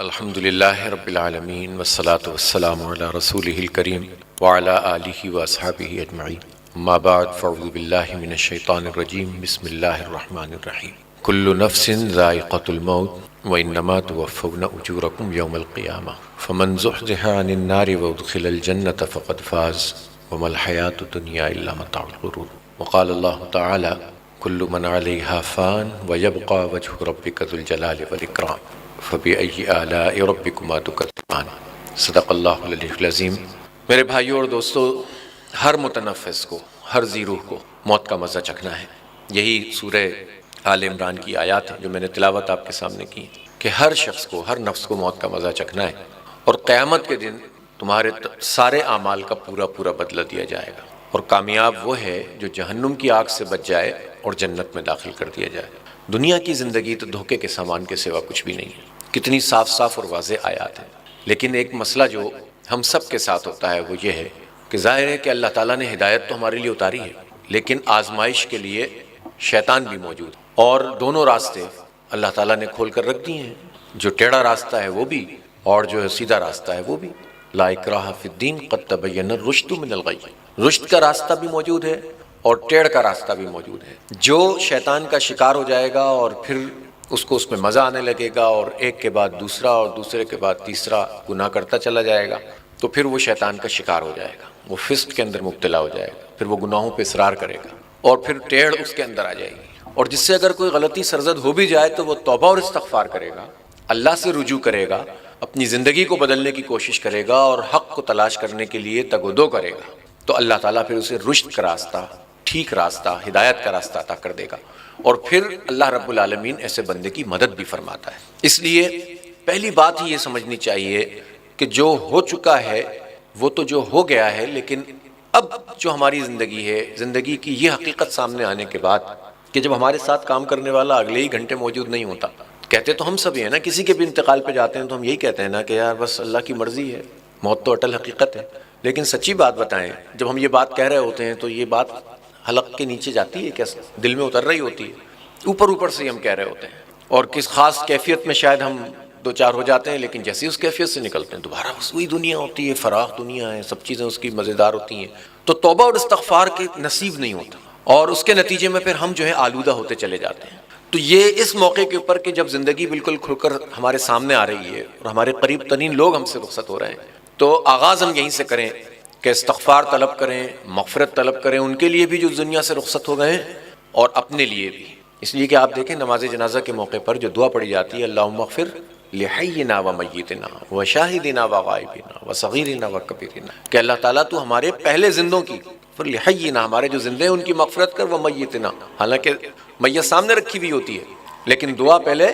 الحمدللہ رب العالمین والصلاة والسلام علی رسولہ الکریم وعلی آلہ واصحابہ اجمعین اما بعد فاعوذ باللہ من الشیطان الرجیم بسم اللہ الرحمن الرحیم کل نفس ذائقۃ الموت وانما توفون اجورکم یوم القیامہ فمن زحزح عن النار وادخل الجنۃ فقد فاز وما الحیاۃ الدنیا الا متاع الغرور وقال اللہ تعالی کل من علیہا فان ویبقى وجہ ربک ذو الجلال والاکرام فبأي آلاء ربكما تكذبان صدق اللہ العلی العظیم۔ میرے بھائیوں اور دوستو، ہر متنفس کو، ہر ذی روح کو موت کا مزہ چکھنا ہے۔ یہی سورہ آل عمران کی آیات ہیں جو میں نے تلاوت آپ کے سامنے کی کہ ہر شخص کو، ہر نفس کو موت کا مزہ چکھنا ہے، اور قیامت کے دن تمہارے سارے اعمال کا پورا بدلہ دیا جائے گا، اور کامیاب وہ ہے جو جہنم کی آگ سے بچ جائے اور جنت میں داخل کر دیا جائے۔ دنیا کی زندگی تو دھوکے کے سامان کے سوا کچھ بھی نہیں ہے۔ کتنی صاف اور واضح آیات ہیں، لیکن ایک مسئلہ جو ہم سب کے ساتھ ہوتا ہے وہ یہ ہے کہ ظاہر ہے کہ اللہ تعالیٰ نے ہدایت تو ہمارے لیے اتاری ہے، لیکن آزمائش کے لیے شیطان بھی موجود ہے، اور دونوں راستے اللہ تعالیٰ نے کھول کر رکھ دیے ہیں، جو ٹیڑھا راستہ ہے وہ بھی، اور جو سیدھا راستہ ہے وہ بھی۔ لا اکراہ فی الدین قد تبین الرشد من الغی، رشد کا راستہ بھی موجود ہے اور ٹیڑھ کا راستہ بھی موجود ہے۔ جو شیطان کا شکار ہو جائے گا اور پھر اس کو اس میں مزہ آنے لگے گا، اور ایک کے بعد دوسرا اور دوسرے کے بعد تیسرا گناہ کرتا چلا جائے گا، تو پھر وہ شیطان کا شکار ہو جائے گا، وہ فسق کے اندر مبتلا ہو جائے گا، پھر وہ گناہوں پہ اصرار کرے گا، اور پھر ٹیڑھ اس کے اندر آ جائے گی، اور جس سے اگر کوئی غلطی سرزد ہو بھی جائے تو وہ توبہ اور استغفار کرے گا، اللہ سے رجوع کرے گا، اپنی زندگی کو بدلنے کی کوشش کرے گا، اور حق کو تلاش کرنے کے لیے تگ و دو کرے گا، تو اللہ تعالیٰ پھر اسے رشد کا راستہ، ٹھیک راستہ، ہدایت کا راستہ عطا کر دے گا، اور پھر اللہ رب العالمین ایسے بندے کی مدد بھی فرماتا ہے۔ اس لیے پہلی بات ہی یہ سمجھنی چاہیے کہ جو ہو چکا ہے وہ تو جو ہو گیا ہے، لیکن اب جو ہماری زندگی ہے، زندگی کی یہ حقیقت سامنے آنے کے بعد کہ جب ہمارے ساتھ کام کرنے والا اگلے ہی گھنٹے موجود نہیں ہوتا، کہتے تو ہم سب ہی ہیں نا، کسی کے بھی انتقال پہ جاتے ہیں تو ہم یہی کہتے ہیں نا کہ یار بس اللہ کی مرضی ہے، موت تو اٹل حقیقت ہے، لیکن سچی بات بتائیں، جب ہم یہ بات کہہ رہے ہوتے ہیں تو یہ بات حلق کے نیچے جاتی ہے کیا؟ دل میں اتر رہی ہوتی ہے؟ اوپر سے ہم کہہ رہے ہوتے ہیں، اور کس خاص کیفیت میں شاید ہم دو چار ہو جاتے ہیں، لیکن جیسے اس کیفیت سے نکلتے ہیں دوبارہ بس وہی دنیا ہوتی ہے، فراخ دنیا ہے، سب چیزیں اس کی مزیدار ہوتی ہیں، تو توبہ اور استغفار کے نصیب نہیں ہوتا، اور اس کے نتیجے میں پھر ہم جو ہے آلودہ ہوتے چلے جاتے ہیں۔ تو یہ اس موقع کے اوپر کہ جب زندگی بالکل کھل کر ہمارے سامنے آ رہی ہے اور ہمارے قریب ترین لوگ ہم سے رخصت ہو رہے ہیں، تو آغاز ہم یہیں سے کریں کہ استغفار طلب کریں، مغفرت طلب کریں ان کے لیے بھی جو دنیا سے رخصت ہو گئے ہیں، اور اپنے لیے بھی۔ اس لیے کہ آپ دیکھیں نماز جنازہ کے موقع پر جو دعا پڑھی جاتی ہے، اللہم اغفر لحینا و میتنا و شاہدنا و غائبنا و صغیرنا و کبیرنا، کہ اللہ تعالیٰ تو ہمارے پہلے زندوں کی، پھر لحینا ہمارے جو زندے ہیں ان کی مغفرت کر، و میتنا، حالانکہ میت سامنے رکھی ہوئی ہوتی ہے لیکن دعا پہلے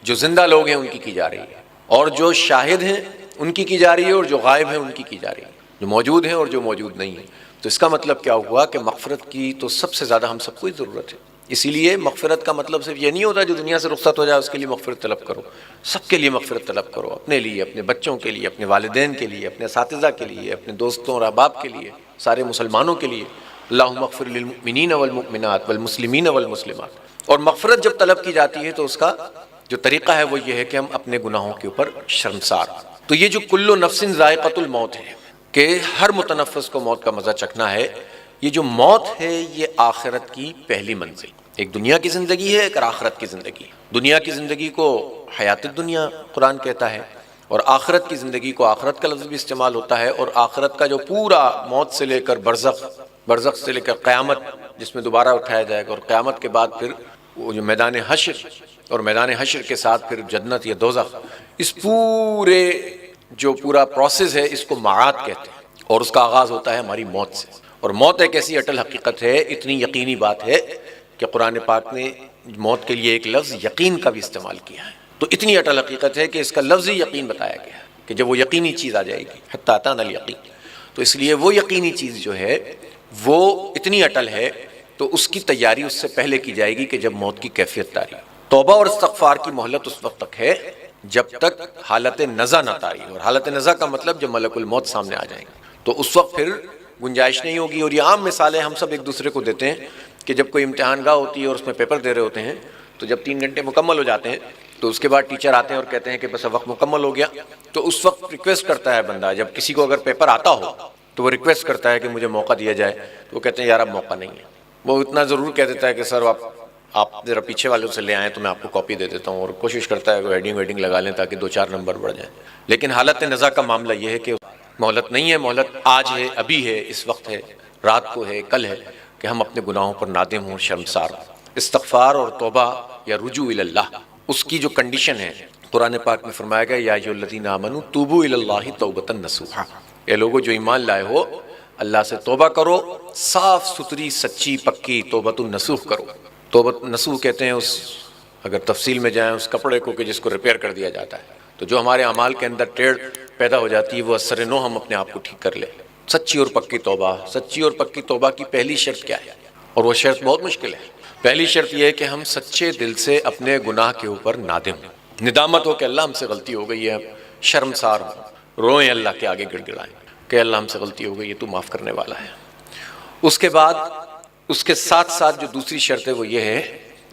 جو زندہ لوگ ہیں ان کی جا رہی ہے، اور جو شاہد ہیں ان کی جا رہی ہے، اور جو غائب ہیں ان کی جا رہی ہے، جو موجود ہیں اور جو موجود نہیں ہیں۔ تو اس کا مطلب کیا ہوا کہ مغفرت کی تو سب سے زیادہ ہم سب کو ہی ضرورت ہے۔ اسی لیے مغفرت کا مطلب صرف یہ نہیں ہوتا جو دنیا سے رخصت ہو جائے اس کے لیے مغفرت طلب کرو، سب کے لیے مغفرت طلب کرو، اپنے لیے، اپنے بچوں کے لیے، اپنے والدین کے لیے، اپنے اساتذہ کے لیے، اپنے دوستوں اور احباب کے لیے، سارے مسلمانوں کے لیے۔ اللہم اغفر للمؤمنین والمؤمنات والمسلمین والمسلمات۔ اور مغفرت جب طلب کی جاتی ہے تو اس کا جو طریقہ ہے وہ یہ ہے کہ ہم اپنے گناہوں کے اوپر شرمسار۔ تو یہ جو کل نفس ذائقۃ الموت ہے کہ ہر متنفس کو موت کا مزہ چکھنا ہے، یہ جو موت ہے یہ آخرت کی پہلی منزل، ایک دنیا کی زندگی ہے، ایک آخرت کی زندگی۔ دنیا کی زندگی کو حیات الدنیا قرآن کہتا ہے، اور آخرت کی زندگی کو آخرت کا لفظ بھی استعمال ہوتا ہے، اور آخرت کا جو پورا موت سے لے کر برزخ سے لے کر قیامت جس میں دوبارہ اٹھایا جائے گا، اور قیامت کے بعد پھر وہ جو میدان حشر، اور میدان حشر کے ساتھ پھر جنت یا دوزخ، اس پورے جو پورا پروسیس ہے اس کو معاد کہتے ہیں، اور اس کا آغاز ہوتا ہے ہماری موت سے۔ اور موت ایک ایسی اٹل حقیقت ہے، اتنی یقینی بات ہے کہ قرآن پاک نے موت کے لیے ایک لفظ یقین کا بھی استعمال کیا ہے۔ تو اتنی اٹل حقیقت ہے کہ اس کا لفظ ہی یقین بتایا گیا ہے کہ جب وہ یقینی چیز آ جائے گی، حتی اتانا الیقین، تو اس لیے وہ یقینی چیز جو ہے وہ اتنی اٹل ہے تو اس کی تیاری اس سے پہلے کی جائے گی کہ جب موت کی کیفیت تاری۔ توبہ اور استغفار کی مہلت اس وقت تک ہے جب تک حالت نزع نہ تاری، اور حالت نزع کا مطلب جب ملک الموت سامنے آ جائیں گے تو اس وقت پھر گنجائش نہیں ہوگی۔ اور یہ عام مثالیں ہم سب ایک دوسرے کو دیتے ہیں کہ جب کوئی امتحان گاہ ہوتی ہے اور اس میں پیپر دے رہے ہوتے ہیں تو جب 3 گھنٹے مکمل ہو جاتے ہیں تو اس کے بعد ٹیچر آتے ہیں اور کہتے ہیں کہ بس وقت مکمل ہو گیا، تو اس وقت ریکویسٹ کرتا ہے بندہ، جب کسی کو اگر پیپر آتا ہو تو وہ ریکویسٹ کرتا ہے کہ مجھے موقع دیا جائے، تو وہ کہتے ہیں یار اب موقع نہیں ہے۔ وہ اتنا ضرور کہہ دیتا ہے کہ سر آپ ذرا پیچھے والوں سے لے آئیں تو میں آپ کو کاپی دے دیتا ہوں، اور کوشش کرتا ہے کہ ہیڈنگ ویڈنگ لگا لیں تاکہ 2-4 نمبر بڑھ جائیں۔ لیکن حالت نزاع کا معاملہ یہ ہے کہ مہلت نہیں ہے، مہلت آج ہے، ابھی ہے، اس وقت ہے، رات کو ہے، کل ہے، کہ ہم اپنے گناہوں پر نادم ہوں، شرمسار ہوں۔ استغفار اور توبہ یا رجوع الی اللہ، اس کی جو کنڈیشن ہے قرآن پاک میں فرمایا گیا یا ایھا الذین آمنوا توبوا الی اللہ توبۃ نصوحا، اے لوگو جو ایمان لائے ہو اللہ سے توبہ کرو، صاف ستھری سچی پکی توبۃ النصوح کرو۔ توبۃ نصوح کہتے ہیں اس، اگر تفصیل میں جائیں، اس کپڑے کو کہ جس کو ریپیئر کر دیا جاتا ہے، تو جو ہمارے اعمال کے اندر ٹیڑھ پیدا ہو جاتی ہے وہ اثر نو ہم اپنے آپ کو ٹھیک کر لیں۔ سچی اور پکی توبہ، سچی اور پکی توبہ کی پہلی شرط کیا ہے؟ اور وہ شرط بہت مشکل ہے۔ پہلی شرط یہ ہے کہ ہم سچے دل سے اپنے گناہ کے اوپر نادم ہوں، ندامت ہو کہ اللہ ہم سے غلطی ہو گئی ہے، شرمسار ہوں، روئیں اللہ کے آگے گڑ گڑائیں کہ اللہ ہم سے غلطی ہو گئی ہے، تو معاف کرنے والا ہے۔ اس کے بعد اس کے ساتھ ساتھ جو دوسری شرط ہے وہ یہ ہے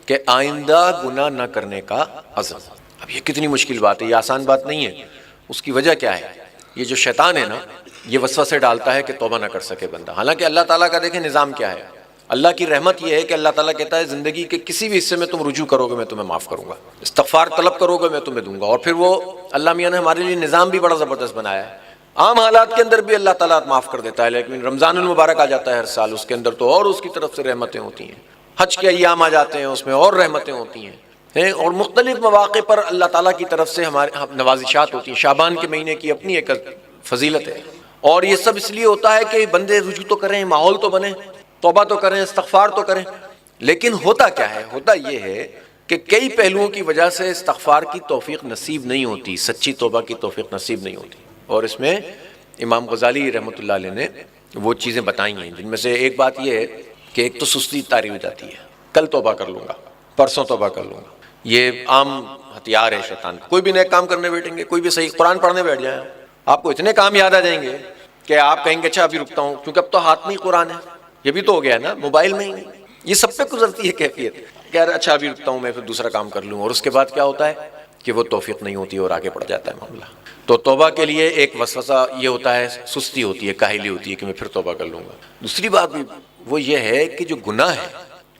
کہ آئندہ گناہ نہ کرنے کا عزم۔ اب یہ کتنی مشکل بات ہے، یہ آسان بات نہیں ہے۔ اس کی وجہ کیا ہے؟ یہ جو شیطان ہے نا، یہ وسوسے ڈالتا ہے کہ توبہ نہ کر سکے بندہ، حالانکہ اللہ تعالیٰ کا دیکھیں نظام کیا ہے۔ اللہ کی رحمت یہ ہے کہ اللہ تعالیٰ کہتا ہے زندگی کے کسی بھی حصے میں تم رجوع کرو گے میں تمہیں معاف کروں گا، استغفار طلب کرو گے میں تمہیں دوں گا۔ اور پھر وہ اللہ میاں نے ہمارے لیے نظام بھی بڑا زبردست بنایا ہے، عام حالات کے اندر بھی اللہ تعالیٰ معاف کر دیتا ہے، لیکن رمضان المبارک آ جاتا ہے ہر سال، اس کے اندر تو اور اس کی طرف سے رحمتیں ہوتی ہیں، حج کے ایام آ جاتے ہیں اس میں اور رحمتیں ہوتی ہیں، اور مختلف مواقع پر اللہ تعالیٰ کی طرف سے ہمارے نوازشات ہوتی ہیں۔ شعبان کے مہینے کی اپنی ایک فضیلت ہے، اور یہ سب اس لیے ہوتا ہے کہ بندے رجوع تو کریں، ماحول تو بنے، توبہ تو کریں، استغفار تو کریں۔ لیکن ہوتا کیا ہے؟ ہوتا یہ ہے کہ کئی پہلوؤں کی وجہ سے استغفار کی توفیق نصیب نہیں ہوتی، سچی توبہ کی توفیق نصیب نہیں ہوتی، اور اس میں امام غزالی رحمۃ اللہ علیہ نے وہ چیزیں بتائی ہیں، جن میں سے ایک بات یہ ہے کہ ایک تو سستی طاری ہو جاتی ہے، کل توبہ کر لوں گا، پرسوں توبہ کر لوں گا، یہ عام ہتھیار ہے شیطان۔ کوئی بھی نئے کام کرنے بیٹھیں گے، کوئی بھی صحیح قرآن پڑھنے بیٹھ جائیں، آپ کو اتنے کام یاد آ جائیں گے کہ آپ کہیں گے اچھا ابھی رکتا ہوں، کیونکہ اب تو ہاتھ میں ہی قرآن ہے، یہ بھی تو ہو گیا ہے نا، موبائل میں ہی۔ یہ سب پہ گزرتی ہے کیفیت کہ یار اچھا ابھی رکتا ہوں میں، پھر دوسرا کام کر لوں، اور اس کے بعد کیا ہوتا ہے کہ وہ توفیق نہیں ہوتی اور آگے بڑھ جاتا ہے معاملہ۔ تو توبہ کے لیے ایک وسوسہ یہ ہوتا ہے، سستی ہوتی ہے، کاہلی ہوتی ہے کہ میں پھر توبہ کر لوں گا۔ دوسری بات بھی وہ یہ ہے کہ جو گناہ ہے،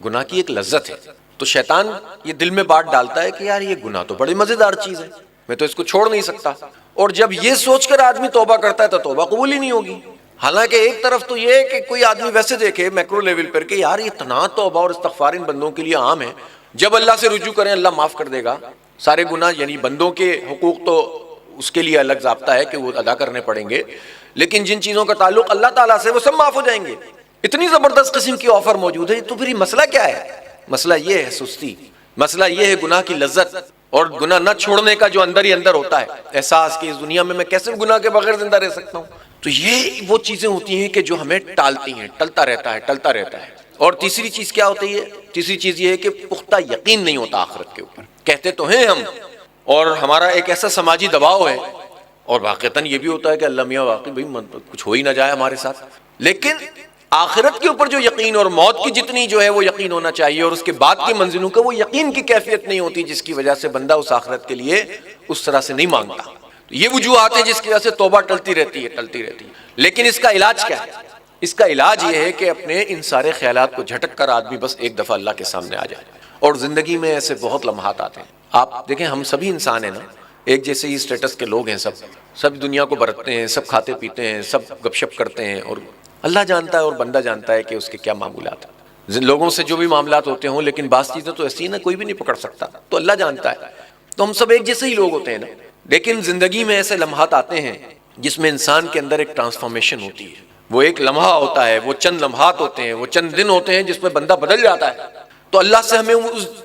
گناہ کی ایک لذت ہے، تو شیطان یہ دل میں بات ڈالتا ہے کہ یار یہ گناہ تو بڑی مزیدار چیز ہے، میں تو اس کو چھوڑ نہیں سکتا، اور جب یہ سوچ کر آدمی توبہ کرتا ہے تو توبہ قبول ہی نہیں ہوگی۔ حالانکہ ایک طرف تو یہ ہے کہ کوئی آدمی ویسے دیکھے میکرو لیول پر کہ یار یہ اتنا توبہ اور استغفار ان بندوں کے لیے عام ہے، جب اللہ سے رجوع کریں اللہ معاف کر دے گا سارے گناہ، یعنی بندوں کے حقوق تو اس کے لیے الگ ضابطہ ہے کہ وہ ادا کرنے پڑیں گے، لیکن جن چیزوں کا تعلق اللہ تعالیٰ سے وہ سب معاف ہو جائیں گے۔ اتنی زبردست قسم کی آفر موجود ہے، تو پھر یہ مسئلہ کیا ہے؟ مسئلہ یہ ہے سستی، مسئلہ یہ ہے گناہ کی لذت اور گناہ نہ چھوڑنے کا جو اندر ہی اندر ہوتا ہے احساس کہ اس دنیا میں کیسے گناہ کے بغیر زندہ رہ سکتا ہوں۔ تو یہ وہ چیزیں ہوتی ہیں کہ جو ہمیں ٹالتی ہیں، ٹلتا رہتا ہے۔ اور تیسری چیز کیا ہوتی ہے؟ تیسری چیز یہ ہے کہ پختہ یقین نہیں ہوتا آخرت کے اوپر۔ کہتے تو ہیں ہم، اور ہمارا ایک ایسا سماجی دباؤ ہے، اور واقعتاً یہ بھی ہوتا ہے کہ اللہ میاں واقعی بھائی کچھ ہو ہی نہ جائے ہمارے ساتھ، لیکن آخرت کے اوپر جو یقین اور موت کی جتنی جو ہے وہ یقین ہونا چاہیے، اور اس کے بعد کی منزلوں کا وہ یقین کی کیفیت نہیں ہوتی، جس کی وجہ سے بندہ اس آخرت کے لیے اس طرح سے نہیں مانگتا۔ یہ وجوہات ہیں جس کی وجہ سے توبہ ٹلتی رہتی ہے۔ لیکن اس کا علاج کیا ہے؟ اس کا علاج یہ ہے کہ اپنے ان سارے خیالات کو جھٹک کر آدمی بس ایک دفعہ اللہ کے سامنے آ جائے۔ اور زندگی میں ایسے بہت لمحات آتے ہیں، آپ دیکھیں ہم سبھی انسان ہیں نا، ایک جیسے ہی اسٹیٹس کے لوگ ہیں، سب دنیا کو برتتے ہیں، سب کھاتے پیتے ہیں، سب گپ شپ کرتے ہیں، اور اللہ جانتا ہے اور بندہ جانتا ہے کہ اس کے کیا معمولات ہیں، لوگوں سے جو بھی معاملات ہوتے ہوں، لیکن بعض چیزیں تو ایسی ہیں نا کوئی بھی نہیں پکڑ سکتا، تو اللہ جانتا ہے۔ تو ہم سب ایک جیسے ہی لوگ ہوتے ہیں نا، لیکن زندگی میں ایسے لمحات آتے ہیں جس میں انسان کے اندر ایک ٹرانسفارمیشن ہوتی ہے، وہ ایک لمحہ ہوتا ہے، وہ چند لمحات ہوتے ہیں، وہ چند دن ہوتے ہیں جس میں بندہ بدل جاتا ہے۔ تو اللہ سے ہمیں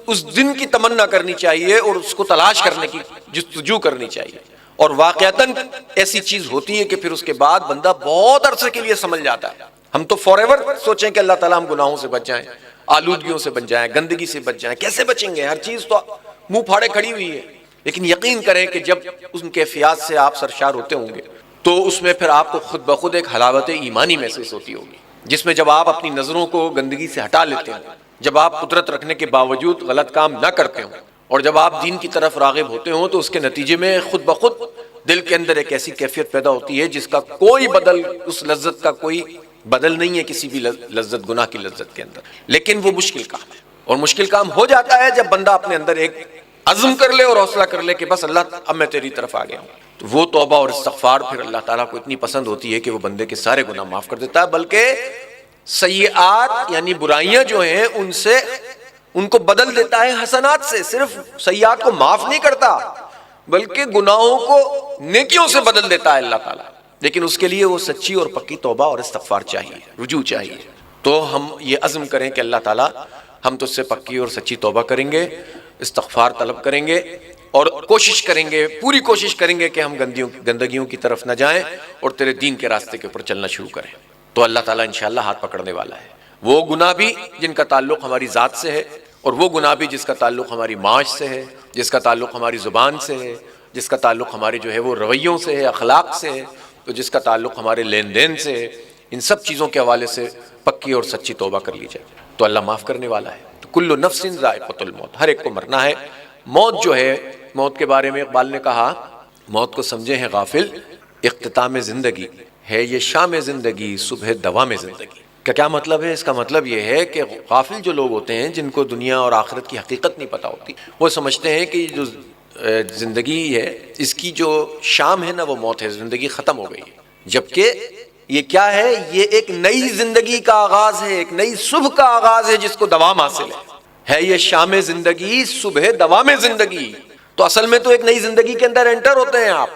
اس دن کی تمنا کرنی چاہیے اور اس کو تلاش کرنے کی جستجو کرنی چاہیے، اور واقعتاً ایسی چیز ہوتی ہے کہ پھر اس کے بعد بندہ بہت عرصے کے لیے سمجھ جاتا ہے۔ ہم تو فار ایور سوچیں کہ اللہ تعالیٰ ہم گناہوں سے بچ جائیں، آلودگیوں سے بچ جائیں، گندگی سے بچ جائیں، کیسے بچیں گے؟ ہر چیز تو منہ پھاڑے کھڑی ہوئی ہے، لیکن یقین کریں کہ جب ان کیفیات سے آپ سرشار ہوتے ہوں گے تو اس میں پھر آپ کو خود بخود ایک حلاوت ایمانی محسوس ہوتی ہوگی، جس میں جب آپ اپنی نظروں کو گندگی سے ہٹا لیتے ہیں، جب آپ قدرت رکھنے کے باوجود غلط کام نہ کرتے ہوں، اور جب آپ دین کی طرف راغب ہوتے ہوں تو اس کے نتیجے میں خود بخود دل کے اندر ایک ایسی کیفیت پیدا ہوتی ہے جس کا کوئی بدل، اس لذت کا کوئی بدل نہیں ہے کسی بھی لذت، گناہ کی لذت کے اندر. لیکن وہ مشکل کام ہے، اور مشکل کام ہو جاتا ہے جب بندہ اپنے اندر ایک عزم کر لے اور حوصلہ کر لے کہ بس اللہ اب میں تیری طرف آ گیا ہوں. تو وہ توبہ اور استغفار پھر اللہ تعالیٰ کو اتنی پسند ہوتی ہے کہ وہ بندے کے سارے گناہ معاف کر دیتا ہے، بلکہ سیئات یعنی برائیاں جو ہیں ان سے ان کو بدل دیتا ہے حسنات سے. صرف سیئات کو معاف نہیں کرتا بلکہ گناہوں کو نیکیوں سے بدل دیتا ہے اللہ تعالیٰ. لیکن اس کے لیے وہ سچی اور پکی توبہ اور استغفار چاہیے، رجوع چاہیے. تو ہم یہ عزم کریں کہ اللہ تعالیٰ ہم تو اس سے پکی اور سچی توبہ کریں گے، استغفار طلب کریں گے، اور کوشش کریں گے، پوری کوشش کریں گے کہ ہم گندگیوں کی طرف نہ جائیں اور تیرے دین کے راستے کے اوپر چلنا شروع کریں. تو اللہ تعالیٰ انشاءاللہ ہاتھ پکڑنے والا ہے. وہ گناہ بھی جن کا تعلق ہماری ذات سے ہے، اور وہ گناہ بھی جس کا تعلق ہماری معاش سے ہے، جس کا تعلق ہماری زبان سے ہے، جس کا تعلق ہمارے جو ہے وہ رویوں سے ہے، اخلاق سے ہے، تو جس کا تعلق ہمارے لین دین سے ہے. ان سب چیزوں کے حوالے سے پکی اور سچی توبہ کر لی جائے تو اللہ معاف کرنے والا ہے. تو کل نفس ذائقۃ الموت، ہر ایک کو مرنا ہے. موت جو ہے، موت کے بارے میں اقبال نے کہا، موت کو سمجھے ہیں غافل اختتام زندگی ہے یہ شام زندگی صبح دوام زندگی. کیا مطلب ہے؟ اس کا مطلب یہ ہے کہ غافل جو لوگ ہوتے ہیں جن کو دنیا اور آخرت کی حقیقت نہیں پتہ ہوتی، وہ سمجھتے ہیں کہ جو زندگی ہے اس کی جو شام ہے نا وہ موت ہے، زندگی ختم ہو گئی ہے. جبکہ یہ کیا ہے؟ یہ ایک نئی زندگی کا آغاز ہے، ایک نئی صبح کا آغاز ہے جس کو دوام حاصل ہے یہ شام زندگی صبح دوام زندگی. تو اصل میں تو ایک نئی زندگی کے اندر انٹر ہوتے ہیں آپ،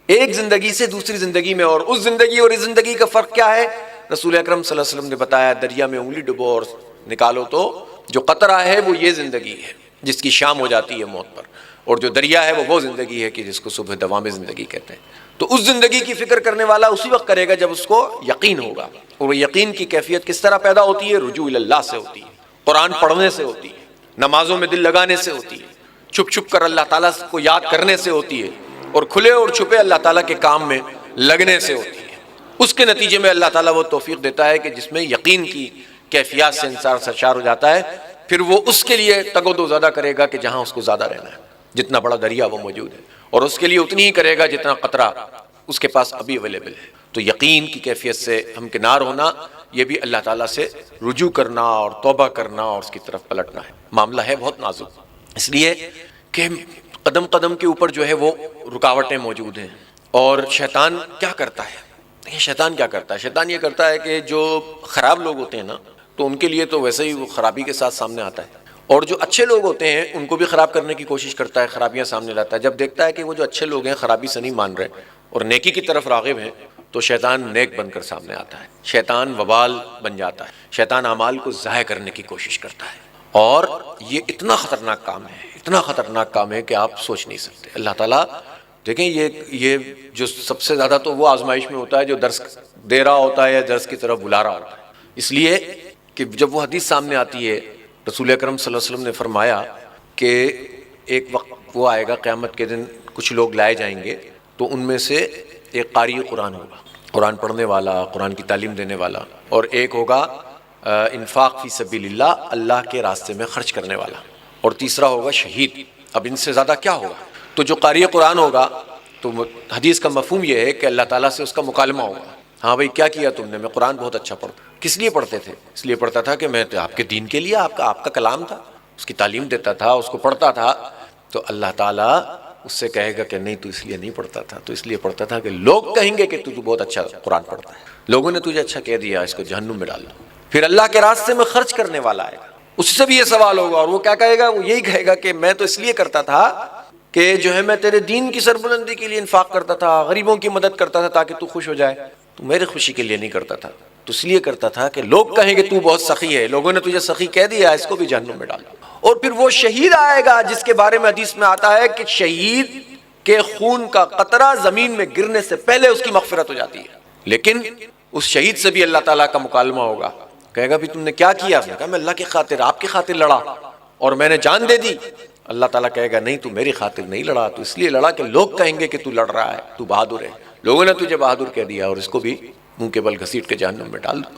ایک زندگی سے دوسری زندگی میں. اور اس زندگی اور اس زندگی کا فرق کیا ہے؟ رسول اکرم صلی اللہ علیہ وسلم نے بتایا، دریا میں انگلی ڈبو اور نکالو تو جو قطرہ ہے وہ یہ زندگی ہے جس کی شام ہو جاتی ہے موت پر، اور جو دریا ہے وہ زندگی ہے کہ جس کو صبح دوام زندگی کہتے ہیں. تو اس زندگی کی فکر کرنے والا اسی وقت کرے گا جب اس کو یقین ہوگا. اور وہ یقین کی کیفیت کس طرح پیدا ہوتی ہے؟ رجوع اللہ سے ہوتی ہے، قرآن پڑھنے سے ہوتی ہے، نمازوں میں دل لگانے سے ہوتی ہے، چھپ چھپ کر اللہ تعالیٰ کو یاد کرنے سے ہوتی ہے، اور کھلے اور چھپے اللہ تعالیٰ کے کام میں لگنے سے ہوتی ہے. اس کے نتیجے میں اللہ تعالیٰ وہ توفیق دیتا ہے کہ جس میں یقین کی کیفیات سے انسان سرشار ہو جاتا ہے، پھر وہ اس کے لیے تگ و دو زیادہ کرے گا کہ جہاں اس کو زیادہ رہنا ہے، جتنا بڑا دریا وہ موجود ہے، اور اس کے لیے اتنی ہی کرے گا جتنا قطرہ اس کے پاس ابھی اویلیبل ہے. تو یقین کی کیفیت سے ہمکنار ہونا، یہ بھی اللہ تعالیٰ سے رجوع کرنا اور توبہ کرنا اور اس کی طرف پلٹنا ہے. معاملہ ہے بہت نازک، اس لیے کہ قدم قدم کے اوپر جو ہے وہ رکاوٹیں موجود ہیں. اور شیطان کیا کرتا ہے؟ شیطان کیا کرتا ہے؟ شیطان یہ کرتا ہے کہ جو خراب لوگ ہوتے ہیں نا، تو ان کے لیے تو ویسے ہی وہ خرابی کے ساتھ سامنے آتا ہے، اور جو اچھے لوگ ہوتے ہیں ان کو بھی خراب کرنے کی کوشش کرتا ہے، خرابیاں سامنے لاتا ہے. جب دیکھتا ہے کہ وہ جو اچھے لوگ ہیں خرابی سے نہیں مان رہے اور نیکی کی طرف راغب ہیں، تو شیطان نیک بن کر سامنے آتا ہے، شیطان وبال بن جاتا ہے، شیطان اعمال کو ضائع کرنے کی کوشش کرتا ہے. اور یہ اتنا خطرناک کام ہے، اتنا خطرناک کام ہے کہ آپ سوچ نہیں سکتے. اللہ تعالیٰ دیکھیں، یہ جو سب سے زیادہ تو وہ آزمائش میں ہوتا ہے جو درس دے رہا ہوتا ہے یا درس کی طرف بلا رہا ہوتا ہے. اس لیے کہ جب وہ حدیث سامنے آتی ہے، رسول اکرم صلی اللہ علیہ وسلم نے فرمایا کہ ایک وقت وہ آئے گا قیامت کے دن، کچھ لوگ لائے جائیں گے، تو ان میں سے ایک قاری قرآن ہوگا، قرآن پڑھنے والا، قرآن کی تعلیم دینے والا، اور ایک ہوگا انفاق فی سبیل اللہ، اللہ کے راستے میں خرچ کرنے والا، اور تیسرا ہوگا شہید. اب ان سے زیادہ کیا ہوگا؟ تو جو قاری قرآن ہوگا، تو حدیث کا مفہوم یہ ہے کہ اللہ تعالیٰ سے اس کا مکالمہ ہوگا. ہاں بھائی کیا کیا تم نے؟ میں قرآن بہت اچھا پڑھتا. کس لیے پڑھتے تھے؟ اس لیے پڑھتا تھا کہ میں آپ کے دین کے لیے، آپ کا کلام تھا، اس کی تعلیم دیتا تھا، اس کو پڑھتا تھا. تو اللہ تعالیٰ اس سے کہے گا کہ نہیں، تو اس لیے نہیں پڑھتا تھا، تو اس لیے پڑھتا تھا کہ لوگ کہیں گے کہ تو بہت اچھا قرآن پڑھتا ہے، لوگوں نے تجھے اچھا کہہ دیا، اس کو جہنم میں ڈال دو. پھر اللہ کے راستے میں خرچ کرنے والا آئے گا، اس سے بھی یہ سوال ہوگا، اور وہ کیا کہے گا؟ وہ یہی کہے گا کہ میں تو اس لیے کرتا تھا کہ جو ہے میں تیرے دین کی سربلندی کے لیے انفاق کرتا تھا، غریبوں کی مدد کرتا تھا تاکہ تو خوش ہو جائے. تو میرے خوشی کے لیے نہیں کرتا تھا، تو اس لیے کرتا تھا کہ لوگ کہیں کہ تو بہت سخی ہے، لوگوں نے تجھے سخی کہہ دیا، اس کو بھی جہنم میں ڈال دو. اور پھر وہ شہید آئے گا جس کے بارے میں حدیث میں آتا ہے کہ شہید کے خون کا قطرہ زمین میں گرنے سے پہلے اس کی مغفرت ہو جاتی ہے. لیکن اس شہید سے بھی اللہ تعالیٰ کا مکالمہ ہوگا، کہے گا بھی تم نے کیا کیا؟ اس نے کہا میں اللہ کی خاطر، آپ کی خاطر لڑا اور میں نے جان دے دی. اللہ تعالیٰ کہے گا نہیں، تو میری خاطر نہیں لڑا، تو اس لیے لڑا کہ لوگ کہیں گے کہ تو لڑ رہا ہے، تو بہادر ہے، لوگوں نے تجھے بہادر کہہ دیا، اور اس کو بھی منہ کے بل گھسیٹ کے جہنم میں ڈال دو.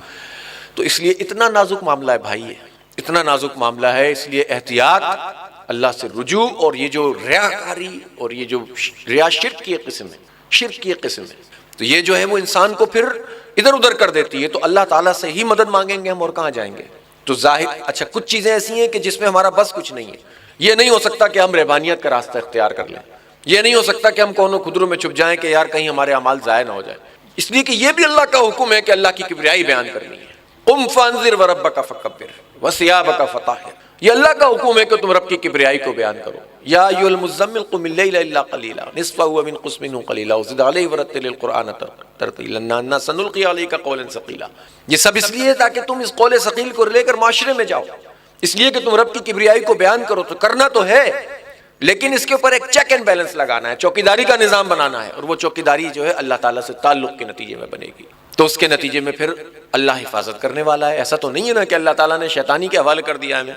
تو اس لیے اتنا نازک معاملہ ہے بھائی، اتنا نازک معاملہ ہے، اس لیے احتیاط اللہ سے رجوع، اور یہ جو ریاکاری اور یہ جو ریا شرک کی قسم ہے، شرک کی قسم ہے، تو یہ جو ہے وہ انسان کو پھر ادھر ادھر کر دیتی ہے. تو اللہ تعالیٰ سے ہی مدد مانگیں گے ہم، اور کہاں جائیں گے؟ تو ظاہر اچھا کچھ چیزیں ایسی ہیں کہ جس میں ہمارا بس کچھ نہیں ہے. یہ نہیں ہو سکتا کہ ہم رہبانیت کا راستہ اختیار کر لیں، یہ نہیں ہو سکتا کہ ہم کونوں خدروں میں چھپ جائیں کہ یار کہیں ہمارے اعمال ضائع نہ ہو جائے، اس لیے کہ یہ بھی اللہ کا حکم ہے کہ اللہ کی کبریائی بیان کرنی ہے. قم فانذر وربک فکبر وثیابک فطہر، یہ اللہ کا حکم ہے کہ تم رب کی کبریائی کو بیان کرو. یا ایھا المزمل قم اللیل الا قلیلا نصفہ وانقص منہ قلیلا وزد علیہ ورتل القرآن ترتیلا انا سنلقی علیک قولا ثقیلا. یہ سب اس لیے تاکہ تم اس قول ثقیل کو لے کر معاشرے میں جاؤ، اس لیے کہ تم رب کی کبریائی کو بیان کرو. تو کرنا تو ہے، لیکن اس کے اوپر ایک چیک اینڈ بیلنس لگانا ہے، چوکیداری کا نظام بنانا ہے، اور وہ چوکیداری جو ہے اللہ تعالیٰ سے تعلق کے نتیجے میں بنے گی. تو اس کے نتیجے میں پھر اللہ حفاظت کرنے والا ہے. ایسا تو نہیں ہے نا کہ اللہ تعالیٰ نے شیطانی کے حوالے کر دیا ہمیں.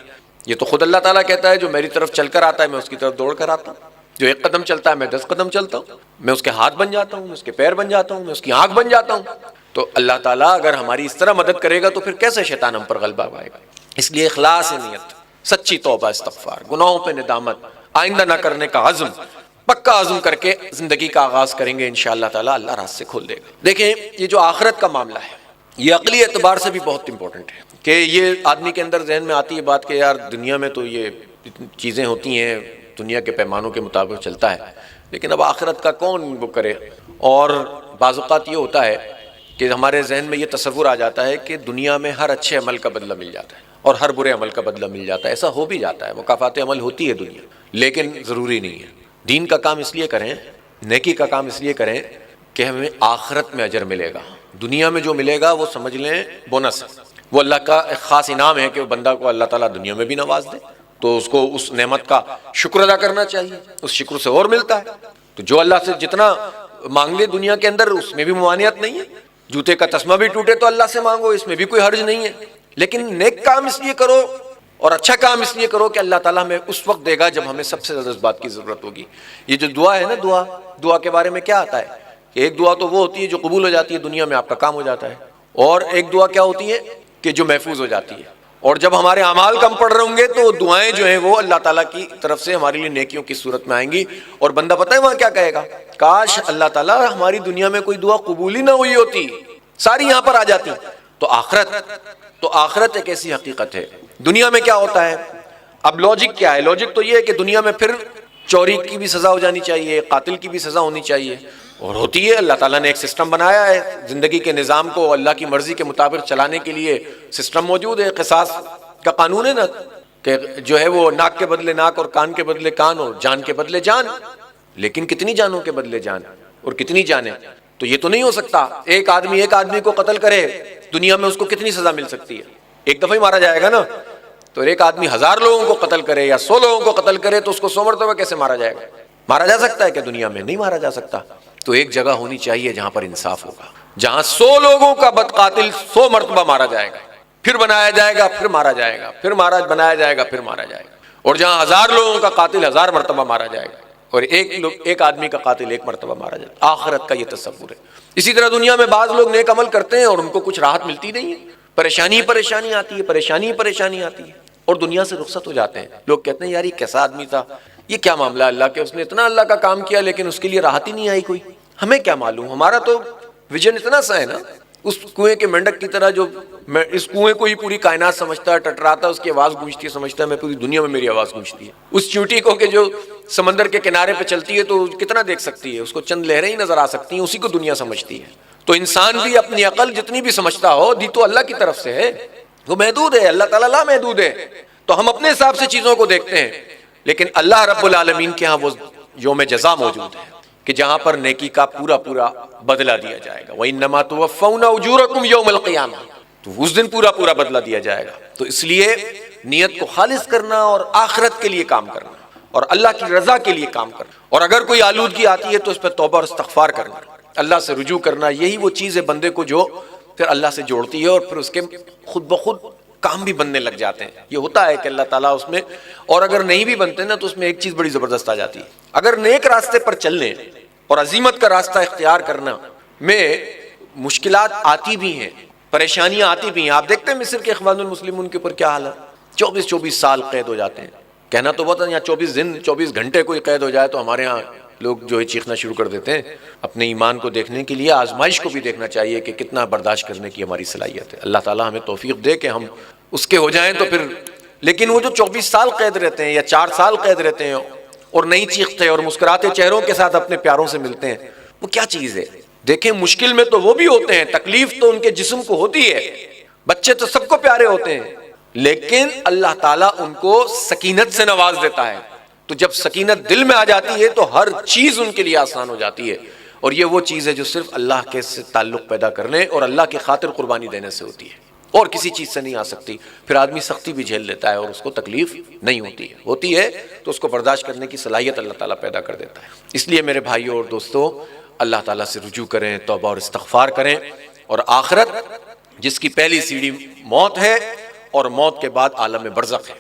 یہ تو خود اللہ تعالیٰ کہتا ہے جو میری طرف چل کر آتا ہے میں اس کی طرف دوڑ کر آتا ہوں، جو ایک قدم چلتا ہے میں 10 قدم چلتا ہوں، میں اس کے ہاتھ بن جاتا ہوں، میں اس کے پیر بن جاتا ہوں، میں اس کی آنکھ بن جاتا ہوں. تو اللہ تعالیٰ اگر ہماری اس طرح مدد کرے گا تو پھر کیسے شیطان ہم پر غلبہ پائے گا؟ اس لیے اخلاص نیت، سچی توبہ، استغفار، گناہوں پہ ندامت، آئندہ نہ کرنے کا عزم، پکا عزم کر کے زندگی کا آغاز کریں گے انشاءاللہ تعالیٰ اللہ راستے کھول دے گا. دیکھیں یہ جو آخرت کا معاملہ ہے یہ عقلی اعتبار سے بھی بہت امپورٹنٹ ہے کہ یہ آدمی کے اندر ذہن میں آتی ہے بات کہ یار دنیا میں تو یہ چیزیں ہوتی ہیں، دنیا کے پیمانوں کے مطابق چلتا ہے، لیکن اب آخرت کا کون وہ کرے. اور بعض اوقات یہ ہوتا ہے کہ ہمارے ذہن میں یہ تصور آ جاتا ہے کہ دنیا میں ہر اچھے عمل کا بدلہ مل جاتا ہے اور ہر برے عمل کا بدلہ مل جاتا ہے. ایسا ہو بھی جاتا ہے، مکافات عمل ہوتی ہے دنیا، لیکن ضروری نہیں ہے. دین کا کام اس لیے کریں، نیکی کا کام اس لیے کریں کہ ہمیں آخرت میں اجر ملے گا. دنیا میں جو ملے گا وہ سمجھ لیں بونس ہے، وہ اللہ کا ایک خاص انعام ہے کہ وہ بندہ کو اللہ تعالیٰ دنیا میں بھی نواز دے تو اس کو اس نعمت کا شکر ادا کرنا چاہیے، اس شکر سے اور ملتا ہے. تو جو اللہ سے جتنا مانگ لے دنیا کے اندر اس میں بھی ممانعت نہیں ہے. جوتے کا تسمہ بھی ٹوٹے تو اللہ سے مانگو، اس میں بھی کوئی حرج نہیں ہے. لیکن نیک کام اس لیے کرو اور اچھا کام اس لیے کرو کہ اللہ تعالیٰ ہمیں اس وقت دے گا جب ہمیں سب سے زیادہ اس بات کی ضرورت ہوگی. یہ جو دعا ہے نا، دعا کے بارے میں کیا آتا ہے کہ ایک دعا تو وہ ہوتی ہے جو قبول ہو جاتی ہے، دنیا میں آپ کا کام ہو جاتا ہے، اور ایک دعا کیا ہوتی ہے کہ جو محفوظ ہو جاتی ہے. اور جب ہمارے اعمال کم پڑ رہے ہوں گے تو دعائیں جو ہیں وہ اللہ تعالیٰ کی طرف سے ہمارے لیے نیکیوں کی صورت میں آئیں گی. اور بندہ پتہ ہے وہاں کیا کہے گا؟ کاش اللہ تعالیٰ ہماری دنیا میں کوئی دعا قبول ہی نہ ہوئی ہوتی، ساری یہاں پر آ جاتی. تو آخرت ایک ایسی حقیقت ہے. دنیا میں کیا ہوتا ہے؟ اب لاجک کیا ہے؟ لاجک تو یہ ہے کہ دنیا میں پھر چوری کی بھی سزا ہو جانی چاہیے، قاتل کی بھی سزا ہونی چاہیے، اور ہوتی ہے. اللہ تعالیٰ نے ایک سسٹم بنایا ہے، زندگی کے نظام کو اللہ کی مرضی کے مطابق چلانے کے لیے سسٹم موجود ہے. قصاص کا قانون ہے نا کہ جو ہے وہ ناک کے بدلے ناک اور کان کے بدلے کان اور جان کے بدلے جان. لیکن کتنی جانوں کے بدلے جان اور کتنی جانیں؟ تو یہ تو نہیں ہو سکتا ایک آدمی کو قتل کرے دنیا میں اس کو کتنی سزا مل سکتی ہے؟ ایک دفعہ ہی مارا جائے گا نا. تو ایک آدمی 1000 لوگوں کو قتل کرے یا 100 لوگوں کو قتل کرے تو اس کو 100 مرتبہ کیسے مارا جائے گا؟ مارا جا سکتا ہے کہ دنیا میں نہیں مارا جا سکتا. تو ایک جگہ ہونی چاہیے جہاں پر انصاف ہوگا، جہاں 100 لوگوں کا قاتل 100 مرتبہ مارا جائے گا، پھر بنایا جائے گا، پھر مارا جائے گا، پھر بنایا جائے گا، پھر مارا جائے گا. اور جہاں 1000 لوگوں کا قاتل 1000 مرتبہ مارا جائے گا اور ایک آدمی کا قاتل 1 مرتبہ مارا جائے گا. آخرت کا یہ تصور ہے. اسی طرح دنیا میں بعض لوگ نیک عمل کرتے ہیں اور ان کو کچھ راحت ملتی نہیں ہے، پریشانی آتی ہے اور دنیا سے رخصت ہو جاتے ہیں. لوگ کہتے ہیں یار یہ کیسا آدمی تھا، یہ کیا معاملہ اللہ کے، اس نے اتنا اللہ کا کام کیا لیکن اس کے لیے راحت ہی نہیں آئی کوئی. ہمیں کیا معلوم، ہمارا تو ویژن اتنا سا ہے نا، اس کنویں کے مینڈک کی طرح جو اس کنویں کو ہی پوری کائنات سمجھتا ہے، ٹٹراتا ہے، اس کی آواز گونجتی ہے، سمجھتا ہے میں پوری دنیا میں میری آواز گونجتی ہے. اس چیونٹی کو کہ جو سمندر کے کنارے پہ چلتی ہے تو کتنا دیکھ سکتی ہے، اس کو چند لہریں ہی نظر آ سکتی ہیں، اسی کو دنیا سمجھتی ہے. تو انسان بھی اپنی عقل جتنی بھی سمجھتا ہو دی تو اللہ کی طرف سے ہے، وہ محدود ہے، اللہ تعالیٰ لا محدود ہے. تو ہم اپنے حساب سے چیزوں کو دیکھتے ہیں، لیکن اللہ رب العالمین کے ہاں وہ یوم جزا موجود ہے کہ جہاں پر نیکی کا پورا بدلہ دیا جائے گا. وَإِنَّمَا تُوَفَّوْنَ أُجُورَكُمْ يَوْمَ الْقِيَامَةِ، تو اس دن پورا بدلہ دیا جائے گا. تو اس لیے نیت کو خالص کرنا اور آخرت کے لیے کام کرنا اور اللہ کی رضا کے لیے کام کرنا، اور اگر کوئی آلودگی آتی ہے تو اس پہ توبہ اور استغفار کرنا، اللہ سے رجوع کرنا. یہی وہ چیز ہے بندے کو جو پھر اللہ سے جوڑتی ہے اور پھر اس کے خود بخود کام بھی بننے لگ جاتے ہیں. یہ ہوتا ہے کہ اللہ تعالیٰ اس میں، اور اگر نہیں بھی بنتے نا تو اس میں ایک چیز بڑی زبردست آ جاتی ہے. اگر نیک راستے پر چلنے اور عزیمت کا راستہ اختیار کرنا میں مشکلات آتی بھی ہیں، پریشانیاں آتی بھی ہیں. آپ دیکھتے ہیں مصر کے اخوان المسلمون کے اوپر کیا حال ہے، 24 سال قید ہو جاتے ہیں، کہنا تو بہت ہے، یہاں 24 دن 24 گھنٹے کوئی قید ہو جائے تو ہمارے ہاں لوگ جو ہے چیخنا شروع کر دیتے ہیں۔ اپنے ایمان کو دیکھنے کے لیے آزمائش کو بھی دیکھنا چاہیے کہ کتنا برداشت کرنے کی ہماری صلاحیت ہے۔ اللہ تعالیٰ ہمیں توفیق دے کہ ہم اس کے ہو جائیں تو پھر، لیکن وہ جو 24 سال قید رہتے ہیں یا 4 سال قید رہتے ہیں اور نہیں چیختے اور مسکراتے چہروں کے ساتھ اپنے پیاروں سے ملتے ہیں، وہ کیا چیز ہے؟ دیکھیں مشکل میں تو وہ بھی ہوتے ہیں، تکلیف تو ان کے جسم کو ہوتی ہے، بچے تو سب کو پیارے ہوتے ہیں، لیکن اللہ تعالیٰ ان کو سکینت سے نواز دیتا ہے۔ تو جب سکینت دل میں آ جاتی ہے تو ہر چیز ان کے لیے آسان ہو جاتی ہے، اور یہ وہ چیز ہے جو صرف اللہ کے سے تعلق پیدا کرنے اور اللہ کی خاطر قربانی دینے سے ہوتی ہے، اور کسی چیز سے نہیں آ سکتی۔ پھر آدمی سختی بھی جھیل لیتا ہے اور اس کو تکلیف نہیں ہوتی ہے تو اس کو برداشت کرنے کی صلاحیت اللہ تعالیٰ پیدا کر دیتا ہے۔ اس لیے میرے بھائیوں اور دوستوں، اللہ تعالیٰ سے رجوع کریں، توبہ اور استغفار کریں، اور آخرت جس کی پہلی سیڑھی موت ہے، اور موت کے بعد عالم برزخ ہے۔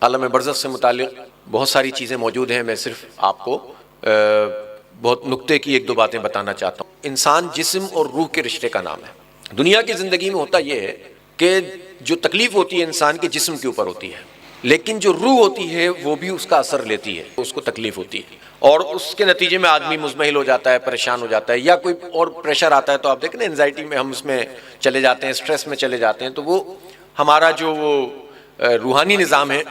عالم برزخ سے متعلق بہت ساری چیزیں موجود ہیں، میں صرف آپ کو بہت نکتے کی 1-2 باتیں بتانا چاہتا ہوں۔ انسان جسم اور روح کے رشتے کا نام ہے۔ دنیا کی زندگی میں ہوتا یہ ہے کہ جو تکلیف ہوتی ہے انسان کے جسم کے اوپر ہوتی ہے، لیکن جو روح ہوتی ہے وہ بھی اس کا اثر لیتی ہے، اس کو تکلیف ہوتی ہے، اور اس کے نتیجے میں آدمی مزمحل ہو جاتا ہے، پریشان ہو جاتا ہے، یا کوئی اور پریشر آتا ہے تو آپ دیکھیں نا، انزائٹی میں ہم اس میں چلے جاتے ہیں، اسٹریس میں چلے جاتے ہیں، تو وہ ہمارا جو وہ روحانی نظام ہے،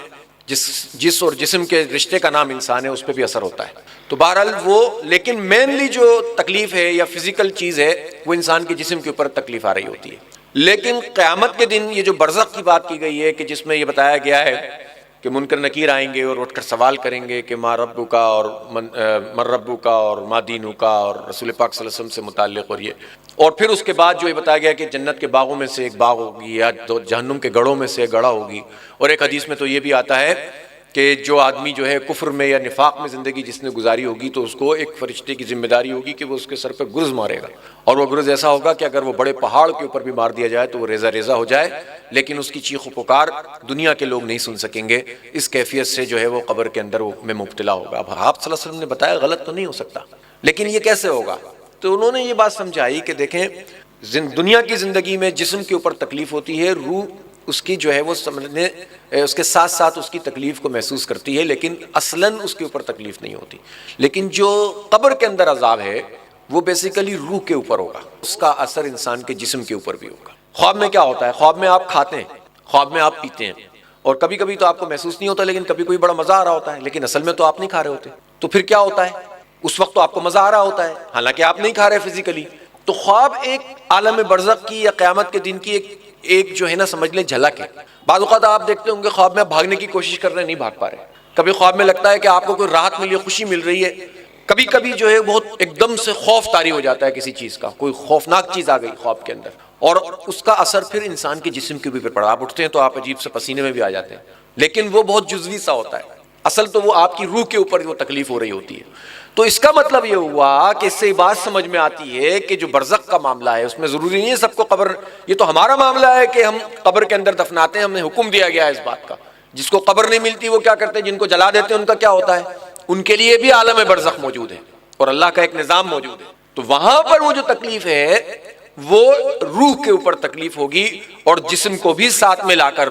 جس اور جسم کے رشتے کا نام انسان ہے، اس پہ بھی اثر ہوتا ہے۔ تو بہرحال وہ، لیکن مینلی جو تکلیف ہے یا فزیکل چیز ہے وہ انسان کے جسم کے اوپر تکلیف آ رہی ہوتی ہے۔ لیکن قیامت کے دن یہ جو برزخ کی بات کی گئی ہے کہ جس میں یہ بتایا گیا ہے کہ منکر نکیر آئیں گے اور اٹھ کر سوال کریں گے کہ ما ربو کا اور من ربو کا اور ما دینو کا، اور رسول پاک صلی اللہ علیہ وسلم سے متعلق، اور پھر اس کے بعد جو یہ بتایا گیا کہ جنت کے باغوں میں سے ایک باغ ہوگی یا جہنم کے گڑھوں میں سے ایک گڑھا ہوگی، اور ایک حدیث میں تو یہ بھی آتا ہے کہ جو آدمی جو ہے کفر میں یا نفاق میں زندگی جس نے گزاری ہوگی تو اس کو ایک فرشتے کی ذمہ داری ہوگی کہ وہ اس کے سر پہ گرز مارے گا، اور وہ گرز ایسا ہوگا کہ اگر وہ بڑے پہاڑ کے اوپر بھی مار دیا جائے تو وہ ریزہ ریزہ ہو جائے، لیکن اس کی چیخ و پکار دنیا کے لوگ نہیں سن سکیں گے، اس کیفیت سے جو ہے وہ قبر کے اندر میں مبتلا ہوگا۔ اب آپ صلی اللہ علیہ وسلم نے بتایا غلط تو نہیں ہو سکتا، لیکن یہ کیسے ہوگا؟ تو انہوں نے یہ بات سمجھائی کہ دیکھیں دنیا کی زندگی میں جسم کے اوپر تکلیف ہوتی ہے، روح اس کی جو ہے وہ سمجھنے اس کے ساتھ ساتھ اس کی تکلیف کو محسوس کرتی ہے، لیکن اصلاً اس کے اوپر تکلیف نہیں ہوتی۔ لیکن جو قبر کے اندر عذاب ہے وہ بیسیکلی روح کے اوپر ہوگا، اس کا اثر انسان کے جسم کے اوپر بھی ہوگا۔ خواب میں کیا ہوتا ہے؟ خواب میں آپ کھاتے ہیں، خواب میں آپ پیتے ہیں، اور کبھی کبھی تو آپ کو محسوس نہیں ہوتا، لیکن کبھی کوئی بڑا مزہ آ رہا ہوتا ہے، لیکن اصل میں تو آپ نہیں کھا رہے ہوتے، تو پھر کیا ہوتا ہے؟ اس وقت تو آپ کو مزہ آ رہا ہوتا ہے، حالانکہ آپ نہیں کھا رہے فزیکلی۔ تو خواب ایک عالم برزخ کی یا قیامت کے دن کی ایک جو ہے نا سمجھ لیں جھلک ہے۔ بعض اوقات آپ دیکھتے ہوں گے خواب میں بھاگنے کی کوشش کر رہے ہیں، نہیں بھاگ پا رہے، کبھی خواب میں لگتا ہے کہ آپ کو کوئی راحت ملی ہے، خوشی مل رہی ہے، کبھی کبھی جو ہے بہت ایک دم سے خوف طاری ہو جاتا ہے کسی چیز کا، کوئی خوفناک چیز آ گئی خواب کے اندر، اور اس کا اثر پھر انسان کے جسم کے اوپر پڑا، آپ اٹھتے ہیں تو آپ عجیب سے پسینے میں بھی آ جاتے ہیں، لیکن وہ بہت جزوی سا ہوتا ہے، اصل تو وہ آپ کی روح کے اوپر وہ تکلیف ہو رہی ہوتی ہے۔ تو اس کا مطلب یہ ہوا کہ اس سے بات سمجھ میں آتی ہے کہ جو برزخ کا معاملہ ہے اس میں ضروری نہیں ہے سب کو قبر، یہ تو ہمارا معاملہ ہے کہ ہم قبر کے اندر دفناتے ہیں، ہم نے حکم دیا گیا ہے اس بات کا۔ جس کو قبر نہیں ملتی وہ کیا کرتے ہیں؟ جن کو جلا دیتے ہیں، ان کا کیا ہوتا ہے؟ ان کے لیے بھی عالم برزخ موجود ہے اور اللہ کا ایک نظام موجود ہے۔ تو وہاں پر وہ جو تکلیف ہے وہ روح کے اوپر تکلیف ہوگی، اور جسم کو بھی ساتھ میں لا کر،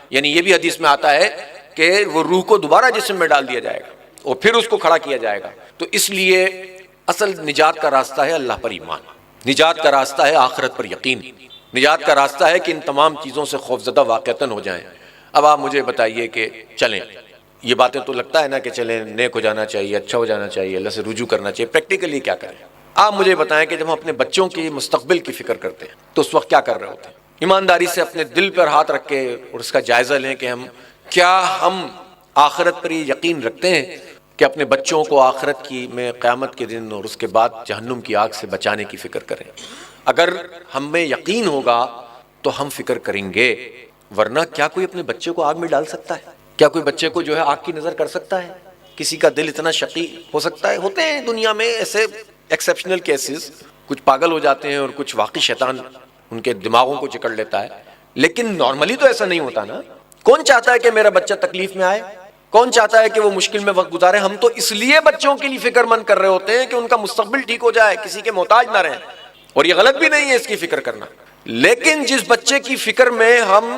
یعنی یہ بھی حدیث میں آتا ہے کہ وہ روح کو دوبارہ جسم میں ڈال دیا جائے گا اور پھر اس کو کھڑا کیا جائے گا۔ تو اس لیے اصل نجات کا راستہ ہے اللہ پر ایمان، نجات کا راستہ ہے آخرت پر یقین، نجات کا راستہ ہے کہ ان تمام چیزوں سے خوفزدہ واقعتاً ہو جائیں۔ اب آپ مجھے بتائیے کہ چلیں، یہ باتیں تو لگتا ہے نا کہ چلیں نیک ہو جانا چاہیے، اچھا ہو جانا چاہیے، اللہ سے رجوع کرنا چاہیے، پریکٹیکلی کیا کریں؟ آپ مجھے بتائیں کہ جب ہم اپنے بچوں کی مستقبل کی فکر کرتے ہیں تو اس وقت کیا کر رہے ہوتے ہیں؟ ایمانداری سے اپنے دل پر ہاتھ رکھ کے اور اس کا جائزہ لیں کہ ہم آخرت پر یہ یقین رکھتے ہیں کہ اپنے بچوں کو آخرت کی میں قیامت کے دن اور اس کے بعد جہنم کی آگ سے بچانے کی فکر کریں۔ اگر ہم میں یقین ہوگا تو ہم فکر کریں گے، ورنہ کیا کوئی اپنے بچے کو آگ میں ڈال سکتا ہے؟ کیا کوئی بچے کو جو ہے آگ کی نظر کر سکتا ہے؟ کسی کا دل اتنا شقی ہو سکتا ہے؟ ہوتے ہیں دنیا میں ایسے ایکسیپشنل کیسز، کچھ پاگل ہو جاتے ہیں اور کچھ واقعی شیطان ان کے دماغوں کو جکڑ لیتا ہے، لیکن نارملی تو ایسا نہیں ہوتا نا۔ کون چاہتا ہے کہ میرا بچہ تکلیف میں آئے؟ کون چاہتا ہے کہ وہ مشکل میں وقت گزارے؟ ہم تو اس لیے بچوں کے لیے فکر مند کر رہے ہوتے ہیں کہ ان کا مستقبل ٹھیک ہو جائے، کسی کے محتاج نہ رہیں، اور یہ غلط بھی نہیں ہے اس کی فکر کرنا، لیکن جس بچے کی فکر میں ہم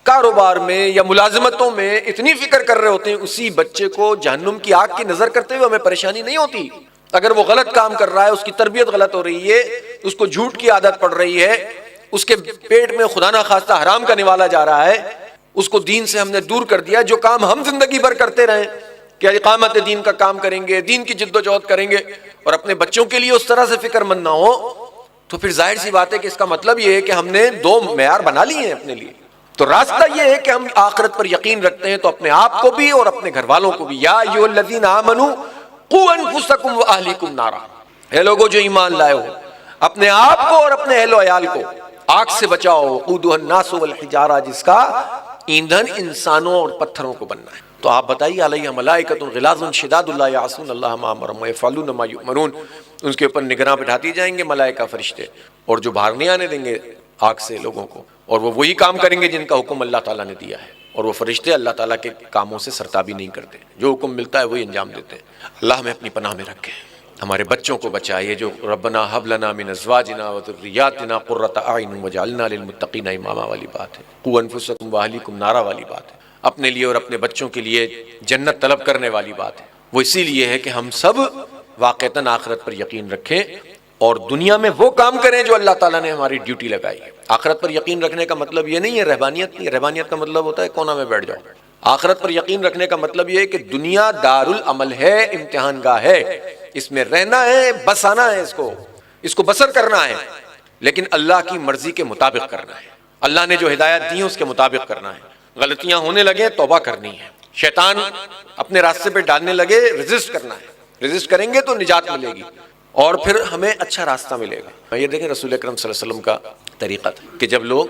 کاروبار میں یا ملازمتوں میں اتنی فکر کر رہے ہوتے ہیں، اسی بچے کو جہنم کی آگ کی نظر کرتے ہوئے ہمیں پریشانی نہیں ہوتی۔ اگر وہ غلط کام کر رہا ہے، اس کی تربیت غلط ہو رہی ہے، اس کو جھوٹ کی عادت پڑ رہی ہے، اس کے پیٹ میں خدا نہ خواستہ حرام کا نوالا جا رہا ہے، اس کو دین سے ہم نے دور کر دیا۔ جو کام ہم زندگی بھر کرتے رہیں کہ اقامت دین کا کام کریں گے، دین کی جد و جہد کریں گے، اور اپنے بچوں کے لیے اس طرح سے فکر مند نہ ہو، تو پھر ظاہر سی بات ہے کہ اس کا مطلب یہ ہے کہ ہم نے دو معیار بنا لیے ہیں اپنے لیے۔ تو راستہ یہ ہے کہ ہم آخرت پر یقین رکھتے ہیں تو اپنے آپ کو بھی اور اپنے گھر والوں کو بھی۔ یا ایھا الذین آمنوا قوا انفسکم واہلیکم نارا، اے لوگوں جو ایمان لائے ہو، اپنے آپ کو اور اپنے اہل و عیال کو آگ سے بچاؤ۔ وقودھا الناس والحجارہ، جس کا ایندھن انسانوں اور پتھروں کو بننا ہے۔ تو آپ بتائیے، علیہ ملائکۃ غلاظ شداد لا یعصون اللہ ما امرهم ویفعلون ما یؤمرون، ان کے اوپر نگراں بٹھاتی جائیں گے ملائکہ فرشتے، اور جو باہر نہیں آنے دیں گے آگ سے لوگوں کو، اور وہ وہی کام کریں گے جن کا حکم اللہ تعالیٰ نے دیا ہے، اور وہ فرشتے اللہ تعالیٰ کے کاموں سے سرتابی نہیں کرتے، جو حکم ملتا ہے وہی انجام دیتے ہیں۔ اللہ ہمیں اپنی پناہ میں رکھے، ہمارے بچوں کو بچائے، جو ربنا ھب لنا من ازواجنا وذریاتنا قرۃ اعین وجعلنا للمتقین اماما والی بات ہے، قوا انفسکم واہلیکم نارا والی بات ہے، اپنے لیے اور اپنے بچوں کے لیے جنت طلب کرنے والی بات ہے۔ وہ اسی لیے ہے کہ ہم سب واقعتاً آخرت پر یقین رکھیں اور دنیا میں وہ کام کریں جو اللہ تعالیٰ نے ہماری ڈیوٹی لگائی ہے۔ آخرت پر یقین رکھنے کا مطلب یہ نہیں ہے رہبانیت نہیں، رہبانیت کا مطلب ہوتا ہے کونا میں بیٹھ جاؤ۔ آخرت پر یقین رکھنے کا مطلب یہ ہے کہ دنیا دار العمل ہے، امتحان گاہ ہے، اس میں رہنا ہے، بس آنا ہے، اس کو بسر کرنا ہے، لیکن اللہ کی مرضی کے مطابق کرنا ہے، اللہ نے جو ہدایت دی ہے اس کے مطابق کرنا ہے۔ غلطیاں ہونے لگے توبہ کرنی ہے، شیطان اپنے راستے پہ ڈالنے لگے ریزسٹ کرنا ہے، ریزسٹ کریں گے تو نجات ملے گی اور پھر ہمیں اچھا راستہ ملے گا۔ یہ دیکھیں رسول اکرم صلی اللہ علیہ وسلم کا طریقہ تھا کہ جب لوگ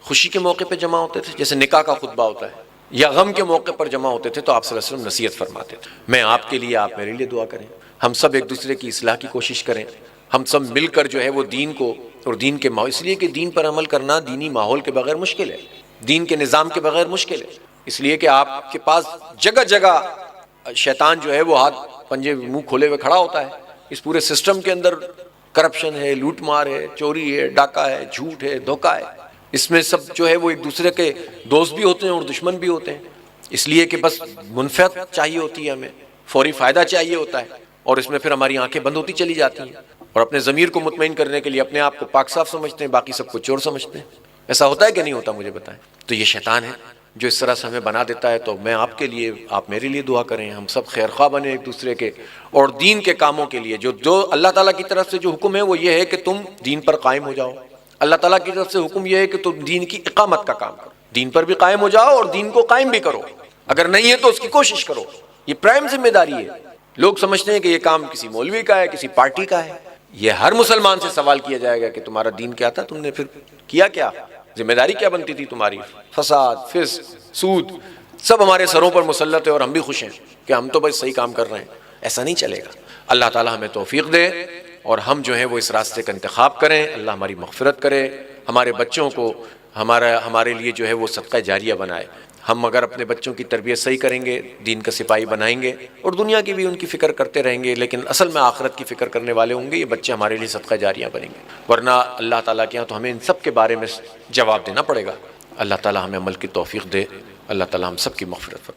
خوشی کے موقع پہ جمع ہوتے تھے، جیسے نکاح کا خطبہ ہوتا ہے، یا غم کے موقع پر جمع ہوتے تھے، تو آپ صلی اللہ علیہ وسلم نصیحت فرماتے تھے، میں آپ کے لیے، آپ میرے لیے دعا کریں، ہم سب ایک دوسرے کی اصلاح کی کوشش کریں، ہم سب مل کر جو ہے وہ دین کو اور دین کے ماحول، اس لیے کہ دین پر عمل کرنا دینی ماحول کے بغیر مشکل ہے، دین کے نظام کے بغیر مشکل ہے، اس لیے کہ آپ کے پاس جگہ جگہ شیطان جو ہے وہ ہاتھ پنجے منہ کھولے ہوئے کھڑا ہوتا ہے۔ اس پورے سسٹم کے اندر کرپشن ہے، لوٹ مار ہے، چوری ہے، ڈاکہ ہے، جھوٹ ہے، دھوکہ ہے، اس میں سب جو ہے وہ ایک دوسرے کے دوست بھی ہوتے ہیں اور دشمن بھی ہوتے ہیں، اس لیے کہ بس منفعت چاہیے ہوتی ہے، ہمیں فوری فائدہ چاہیے ہوتا ہے، اور اس میں پھر ہماری آنکھیں بند ہوتی چلی جاتی ہیں، اور اپنے ضمیر کو مطمئن کرنے کے لیے اپنے آپ کو پاک صاف سمجھتے ہیں، باقی سب کو چور سمجھتے ہیں۔ ایسا ہوتا ہے کہ نہیں ہوتا؟ مجھے بتائیں۔ تو یہ شیطان ہے جو اس طرح سے ہمیں بنا دیتا ہے۔ تو میں آپ کے لیے، آپ میرے لیے دعا کریں، ہم سب خیر خواہ بنیں ایک دوسرے کے، اور دین کے کاموں کے لیے جو اللہ تعالیٰ کی طرف سے جو حکم ہے وہ یہ ہے کہ تم دین پر قائم ہو جاؤ۔ اللہ تعالیٰ کی طرف سے حکم یہ ہے کہ تم دین کی اقامت کا کام کرو، دین پر بھی قائم ہو جاؤ اور دین کو قائم بھی کرو، اگر نہیں ہے تو اس کی کوشش کرو، یہ پرائم ذمہ داری ہے۔ لوگ سمجھتے ہیں کہ یہ کام کسی مولوی کا ہے، کسی پارٹی کا ہے، یہ ہر مسلمان سے سوال کیا جائے گا کہ تمہارا دین کیا تھا، تم نے پھر کیا کیا، ذمہ داری کیا بنتی تھی تمہاری؟ فساد، فسق، سود سب ہمارے سروں پر مسلط ہے، اور ہم بھی خوش ہیں کہ ہم تو بس صحیح کام کر رہے ہیں۔ ایسا نہیں چلے گا۔ اللہ تعالیٰ ہمیں توفیق دے اور ہم جو ہے وہ اس راستے کا انتخاب کریں، اللہ ہماری مغفرت کرے، ہمارے بچوں کو ہمارے لیے جو ہے وہ صدقہ جاریہ بنائے۔ ہم اگر اپنے بچوں کی تربیت صحیح کریں گے، دین کا سپاہی بنائیں گے، اور دنیا کی بھی ان کی فکر کرتے رہیں گے، لیکن اصل میں آخرت کی فکر کرنے والے ہوں گے، یہ بچے ہمارے لیے صدقہ جاریہ بنیں گے، ورنہ اللہ تعالیٰ کے یہاں تو ہمیں ان سب کے بارے میں جواب دینا پڑے گا۔ اللہ تعالیٰ ہمیں عمل کی توفیق دے، اللہ تعالیٰ ہم سب کی مغفرت فرمائے۔